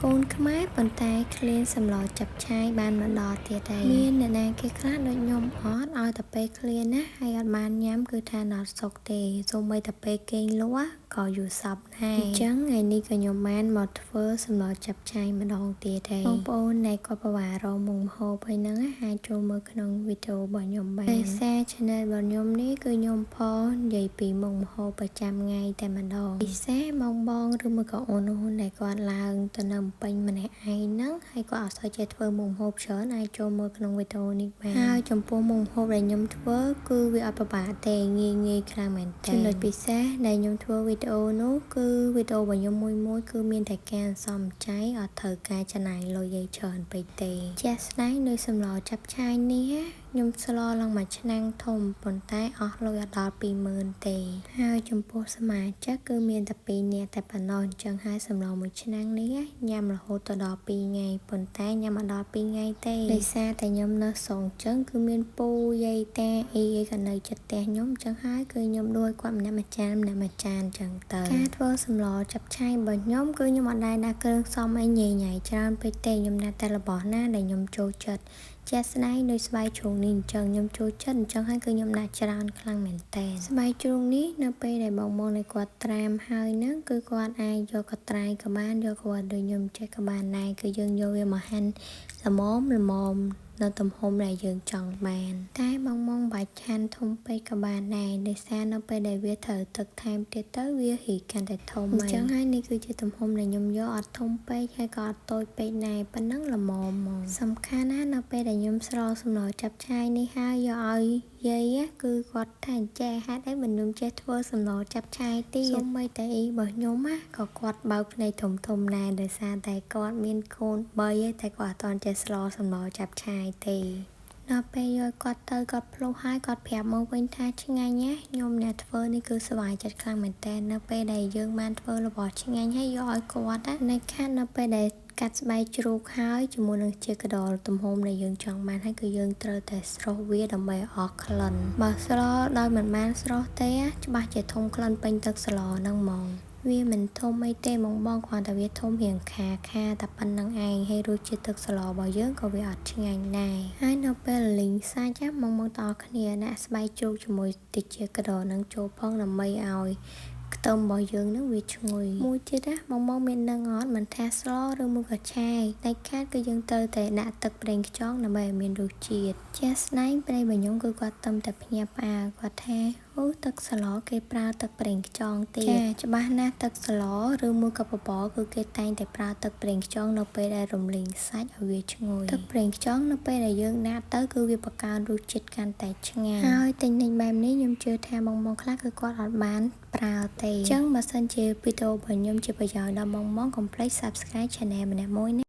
កូនខ្មែរប៉ុន្តែឃ្លានសម្លចាប់ឆាយបានមកដល់ទៀតហើយមានអ្នកណាគេខ្លះដូចខ្ញុំអត់ឲ្យតែពេលឃ្លានណាហើយអត់បានញ៉ាំគឺថាអត់សុខទេសូម្បីតែពេលគេងលក់ក៏យូរសពដែរអញ្ចឹងថ្ងៃនេះក៏ខ្ញុំបានមកធ្វើសម្លចាប់ឆាយម្ដងទៀតហើយបងប្អូនដែលគាត់ពិបាករកមុខម្ហូបហើយហ្នឹងអាចចូលមើលក្នុងវីដេអូរបស់ខ្ញុំបានដោយសារ channel របស់ខ្ញុំនេះគឺខ្ញុំផងនិយាយពីមុខម្ហូបប្រចាំថ្ងៃតែម្ដងពិសេសបងឬមួយក៏អូនដែលគាត់ឡើងទៅនៅពេញម្នាក់ឯងហ្នឹងហើយគាត់អត់សូវចេះធ្វើមុខម្ហូបច្រើនអាចចូលមើលក្នុងវីដេអូនេះបានហើយចំពោះមុខម្ហូបដែលខ្ញុំធ្វើគឺវាអត់ពិបាកទេងាយខ្លាំងមែនតើចំណុចពិសេសដែលខ្ញុំធ្វើវីដេអូនោះគឺវីដេអូរបស់ខ្ញុំមួយគឺមានតែការសំចៃអត់ត្រូវការចំណាយលុយច្រើនពេកទេជាក់ស្ដែងនៅសម្លចាប់ឆាយនេះខ្ញុំស្លឡើងមួយឆ្នាំងធំប៉ុន្តែអស់លុយអត់ដល់ 20000 ទេហើយចំពោះសមាជិកគឺមានតែ2នាក់តែប៉ុណ្ណោះអញ្ចឹងហើយសម្លមួយឆ្នាំងនេះញ៉ាំរហូតដល់2ថ្ងៃប៉ុន្តែញ៉ាំអត់ដល់2ថ្ងៃទេដោយសារតែខ្ញុំនៅសងអញ្ចឹងគឺមានពូយាយតាអីក៏នៅចិត្តផ្ទះខ្ញុំអញ្ចឹងហើយគឺខ្ញុំដួលគាត់ម្នាក់មួយចានអញ្ចឹងទៅការធ្វើសម្លចាប់ឆាយរបស់ខ្ញុំគឺខ្ញុំអត់ដែរដាក់គ្រឿងផ្សំអីញ៉ៃច្រើនពេកទេខ្ញុំដាក់តែរបស់ណាដែលខ្ញុំចូលចិត្តជាក់ស្ដែងដោយស្បែកជ្រូកនេះអញ្ចឹងខ្ញុំចូលចិត្តអញ្ចឹងហើយគឺខ្ញុំដាក់ច្រើនខ្លាំងមែនតើស្បែកជ្រូកនេះនៅពេលដែលបងដែលគាត់ត្រាំហើយហ្នឹងគឺគាត់អាចយកកត្រៃក៏បានយកគាត់ដូចខ្ញុំចេះក៏បានដែរគឺយើងយកវាមកហាន់ល្មមនៅទំហំដែលយើងចង់បានតែបងបាច់ហាន់ធំពេកក៏បានដែរដោយសារនៅពេលដែលវាត្រូវទឹកថែមទៀតទៅវារីកកាន់តែធំអញ្ចឹងហើយនេះគឺជាទំហំដែលខ្ញុំយកអត់ធំពេកហើយក៏អត់តូចពេកដែរប៉ុណ្ណឹងល្មមហ្មងសំខាន់ណាស់នៅពេលដែលខ្ញុំស្រូបសម្លចាប់ឆាយនេះហើយយកឲ្យយាយគឺគាត់ថាចេះហេតុអីមិនខ្ញុំចេះធ្វើសម្លចាប់ឆាយទៀតសូម្បីតែអ៊ីរបស់ខ្ញុំក៏គាត់បើកភ្នែកធំដែរដោយសារតែគាត់មានកូន3តែគាត់អត់ទាន់ចេះស្លសម្លចាប់ឆាយទេដល់ពេលយកគាត់ទៅគាត់ភ្លោះហើយគាត់ប្រាប់មកវិញថាឆ្ងាញ់ណាខ្ញុំអ្នកធ្វើនេះគឺសប្បាយចិត្តខ្លាំងមែនតើនៅពេលដែលយើងបានធ្វើរបស់ឆ្ងាញ់ហើយយកឲ្យគាត់នៅខាត់នៅពេលដែលកាត់ស្បែកជ្រូកហើយជាមួយនឹងជាកដលទំហំដែលយើងចង់បានហើយគឺយើងត្រូវតែស្រុះវាដើម្បីអស់ក្លិនបើស្លដោយមិនបានស្រុះទេច្បាស់ជាធំក្លិនពេញទឹកស្លហ្នឹងហ្មងវាមិនធំអីទេបងគ្រាន់តែវាធំរៀងខាតែប៉ុណ្្នឹងឯងហើយរសជាតិទឹកស្លរបស់យើងក៏វាអត់ឆ្ងាញ់ដែរហើយនៅពេលលីងសាច់បងទាំងអស់គ្នាដាក់ស្បែកជ្រូកជាមួយតិចជាកដលនឹងចូលផងដើម្បីឲ្យខ្ទឹមរបស់យើងនឹងវាឈ្ងុយមួយទៀតបងមាននឹងអត់មិនថាស្លឬមួយក៏ឆាយតែខាតគឺយើងត្រូវតែដាក់ទឹកប្រេងខ្យងដើម្បីឲ្យមានរសជាតិជាស្ដែងប្រេងរបស់ខ្ញុំគឺគាត់ទឹមតែភ្ញាក់ផ្អើលគាត់ថាអូទឹកស្លគេប្រើទឹកប្រេងខ្យងទៀតចាច្បាស់ណាស់ទឹកស្លឬមួយក៏បបរគឺគេតែងតែប្រើទឹកប្រេងខ្យងនៅពេលដែលរំលីងសាច់ឲ្យវាឈ្ងុយទឹកប្រេងខ្យងនៅពេលដែលយើងដាក់ទៅគឺវាបង្កើនរសជាតិកាន់តែឆ្ងាញ់ហើយទិញបែបនេះខ្ញុំជឿថាបងខ្លះគឺគាត់អត់បានប្រើទេអញ្ចឹងបើសិនជាវីដេអូរបស់ខ្ញុំជាប្រយោជន៍ដល់បងកុំភ្លេច Subscribe Channel ម្នាក់មួយណា